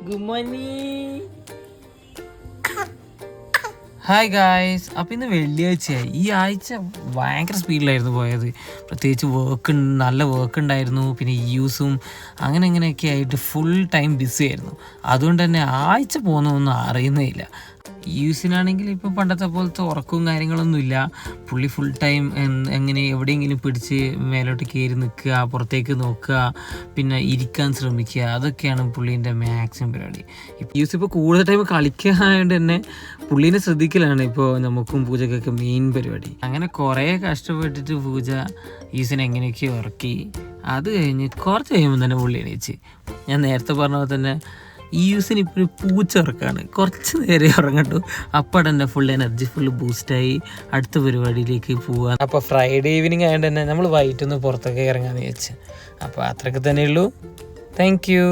Good morning. Hi guys. അപ്പോൾ ഇന്ന് വെള്ളിയാഴ്ചയായി. ഈ ആഴ്ച ഭയങ്കര സ്പീഡിലായിരുന്നു പോയത്. പ്രത്യേകിച്ച് നല്ല വർക്ക് ഉണ്ടായിരുന്നു. പിന്നെ യൂസും അങ്ങനെയൊക്കെ ആയിട്ട് ഫുൾ ടൈം ബിസി ആയിരുന്നു. അതുകൊണ്ട് തന്നെ ആഴ്ച പോകുന്നതൊന്നും അറിയുന്നേ ഇല്ല. യൂസിനാണെങ്കിൽ ഇപ്പോൾ പണ്ടത്തെ പോലത്തെ ഉറക്കവും കാര്യങ്ങളൊന്നുമില്ല. പുള്ളി ഫുൾ ടൈം എങ്ങനെ എവിടെയെങ്കിലും പിടിച്ച് മേലോട്ട് കയറി നിൽക്കുക, പുറത്തേക്ക് നോക്കുക, പിന്നെ ഇരിക്കാൻ ശ്രമിക്കുക. അതൊക്കെയാണ് പുള്ളീൻ്റെ മാക്സിമം പരിപാടി. യൂസ് ഇപ്പോൾ കൂടുതൽ ടൈം കളിക്കാനായതുകൊണ്ട് തന്നെ പുള്ളീനെ ശ്രദ്ധിക്കലാണ് ഇപ്പോൾ നമുക്കും പൂജക്കൊക്കെ മെയിൻ പരിപാടി. അങ്ങനെ കുറേ കഷ്ടപ്പെട്ടിട്ട് പൂജ യൂസിനെ എങ്ങനെയൊക്കെ ഉറക്കി. അത് കഴിഞ്ഞ് കുറച്ച് കഴിയുമ്പോൾ തന്നെ പുള്ളി എണീച്ച്. ഞാൻ നേരത്തെ പറഞ്ഞ പോലെ തന്നെ ഈ യൂസിന് ഇപ്പോൾ ഒരു പൂച്ച ഉറക്കാണ്. കുറച്ച് നേരെ ഉറങ്ങട്ടു, അപ്പോൾ തന്നെ ഫുൾ എനർജി ഫുള്ള് ബൂസ്റ്റായി അടുത്ത പരിപാടിയിലേക്ക് പോവുക. അപ്പോൾ ഫ്രൈഡേ ഈവനിങ് ആയതുകൊണ്ട് തന്നെ നമ്മൾ വൈകിട്ടൊന്ന് പുറത്തൊക്കെ ഇറങ്ങാമെന്ന് വിചാരിച്ചു. അപ്പോൾ അത്രയൊക്കെ തന്നെയുള്ളൂ. Thank U.